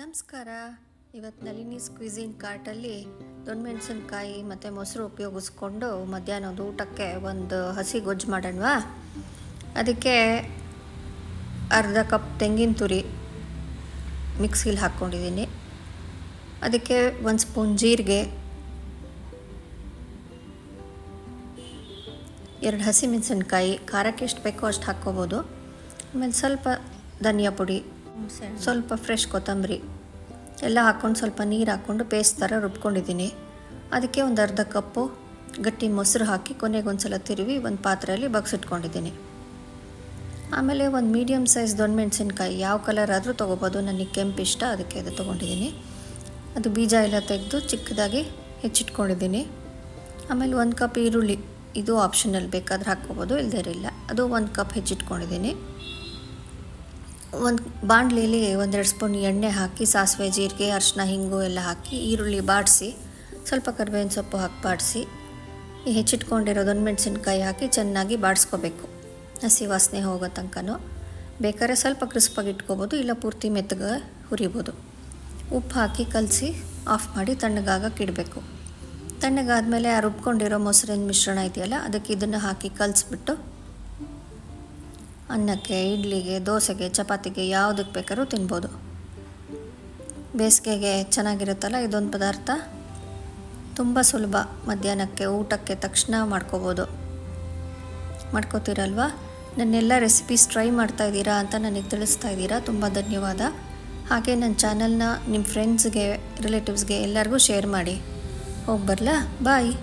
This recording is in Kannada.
ನಮಸ್ಕಾರ. ಇವತ್ತು ನಳಿನೀಸ್ ಕ್ವಿಝಿನ್ ಕಾರ್ಟಲ್ಲಿ ದೊಣ್ಣಮೆಣಸಿನಕಾಯಿ ಮತ್ತು ಮೊಸರು ಉಪಯೋಗಿಸ್ಕೊಂಡು ಮಧ್ಯಾಹ್ನದ ಊಟಕ್ಕೆ ಒಂದು ಹಸಿ ಗೊಜ್ಜು ಮಾಡೋಣವಾ. ಅದಕ್ಕೆ ಅರ್ಧ ಕಪ್ ತೆಂಗಿನ ತುರಿ ಮಿಕ್ಸಿಲಿ ಹಾಕ್ಕೊಂಡಿದ್ದೀನಿ. ಅದಕ್ಕೆ 1 ಸ್ಪೂನ್ ಜೀರಿಗೆ, 2 ಹಸಿಮೆಣಸಿನ್ಕಾಯಿ, ಖಾರಕ್ಕೆ ಎಷ್ಟು ಬೇಕೋ ಅಷ್ಟು ಹಾಕ್ಕೋಬೋದು. ಆಮೇಲೆ ಸ್ವಲ್ಪ ಧನಿಯಾ ಪುಡಿ, ಸ್ವಲ್ಪ ಫ್ರೆಶ್ ಕೊತ್ತಂಬರಿ ಎಲ್ಲ ಹಾಕ್ಕೊಂಡು ಸ್ವಲ್ಪ ನೀರು ಹಾಕ್ಕೊಂಡು ಪೇಸ್ಟ್ ಥರ ರುಬ್ಕೊಂಡಿದ್ದೀನಿ. ಅದಕ್ಕೆ ಒಂದು ಅರ್ಧ ಕಪ್ಪು ಗಟ್ಟಿ ಮೊಸರು ಹಾಕಿ ಕೊನೆಗೊಂದು ಸಲ ತಿರುವಿ ಒಂದು ಪಾತ್ರೆಯಲ್ಲಿ ಬಗ್ಸಿಟ್ಕೊಂಡಿದ್ದೀನಿ. ಆಮೇಲೆ ಒಂದು ಮೀಡಿಯಮ್ ಸೈಜ್ ದೊಣ್ಣಮೆಣಸಿನ್ಕಾಯಿ ಯಾವ ಕಲರ್ ಆದರೂ ತೊಗೋಬೋದು. ನನಗೆ ಕೆಂಪು ಇಷ್ಟ, ಅದಕ್ಕೆ ಅದು ತೊಗೊಂಡಿದ್ದೀನಿ. ಅದು ಬೀಜ ಎಲ್ಲ ತೆಗೆದು ಚಿಕ್ಕದಾಗಿ ಹೆಚ್ಚಿಟ್ಕೊಂಡಿದ್ದೀನಿ. ಆಮೇಲೆ 1 ಕಪ್ ಈರುಳ್ಳಿ, ಇದು ಆಪ್ಷನಲ್, ಬೇಕಾದ್ರೆ ಹಾಕ್ಕೋಬೋದು, ಇಲ್ಲದೇ ಅದು 1 ಕಪ್ ಹೆಚ್ಚಿಟ್ಕೊಂಡಿದ್ದೀನಿ. ಒಂದು ಬಾಣಲೆಯಲ್ಲಿ 1-2 ಸ್ಪೂನ್ ಎಣ್ಣೆ ಹಾಕಿ ಸಾಸಿವೆ, ಜೀರಿಗೆ, ಅರಿಶಿನ, ಹಿಂಗು ಎಲ್ಲ ಹಾಕಿ ಈರುಳ್ಳಿ ಬಾಡಿಸಿ ಸ್ವಲ್ಪ ಕರಿಬೇವಿನ ಸೊಪ್ಪು ಹಾಕಿ ಬಾಡಿಸಿ ಈ ಹೆಚ್ಚಿಟ್ಕೊಂಡಿರೋ ದೊಣ್ಣಮೆಣಸಿನ್ಕಾಯಿ ಹಾಕಿ ಚೆನ್ನಾಗಿ ಬಾಡಿಸ್ಕೋಬೇಕು, ಹಸಿ ವಾಸನೆ ಹೋಗೋ ತನಕನೂ. ಬೇಕಾದ್ರೆ ಸ್ವಲ್ಪ ಕ್ರಿಸ್ಪಾಗಿ ಇಟ್ಕೋಬೋದು, ಇಲ್ಲ ಪೂರ್ತಿ ಮೆತ್ತಗೆ ಹುರಿಬೋದು. ಉಪ್ಪು ಹಾಕಿ ಕಲಸಿ ಆಫ್ ಮಾಡಿ ತಣ್ಣಗಾಗಕ್ಕೆ ಇಡಬೇಕು. ತಣ್ಣಗಾದ್ಮೇಲೆ ಆ ರುಬ್ಕೊಂಡಿರೋ ಮೊಸರಿನ ಮಿಶ್ರಣ ಇದೆಯಲ್ಲ, ಅದಕ್ಕೆ ಇದನ್ನು ಹಾಕಿ ಕಲಿಸ್ಬಿಟ್ಟು ಅನ್ನಕ್ಕೆ, ಇಡ್ಲಿಗೆ, ದೋಸೆಗೆ, ಚಪಾತಿಗೆ ಯಾವುದಕ್ಕೆ ಬೇಕಾದ್ರೂ ತಿನ್ಬೋದು. ಬೇಸಿಗೆಗೆ ಚೆನ್ನಾಗಿರುತ್ತಲ್ಲ ಇದೊಂದು ಪದಾರ್ಥ. ತುಂಬ ಸುಲಭ, ಮಧ್ಯಾಹ್ನಕ್ಕೆ ಊಟಕ್ಕೆ ತಕ್ಷಣ ಮಾಡ್ಕೋತೀರಲ್ವ. ನನ್ನೆಲ್ಲ ರೆಸಿಪೀಸ್ ಟ್ರೈ ಮಾಡ್ತಾಯಿದ್ದೀರಾ ಅಂತ ನನಗೆ ತಿಳಿಸ್ತಾ ಇದ್ದೀರಾ, ತುಂಬ ಧನ್ಯವಾದ. ಹಾಗೆ ನನ್ನ ಚಾನಲ್ನ ನಿಮ್ಮ ಫ್ರೆಂಡ್ಸ್ಗೆ, ರಿಲೇಟಿವ್ಸ್ಗೆ ಎಲ್ಲರಿಗೂ ಶೇರ್ ಮಾಡಿ. ಹೋಗಿ ಬರಲಾ, ಬಾಯ್.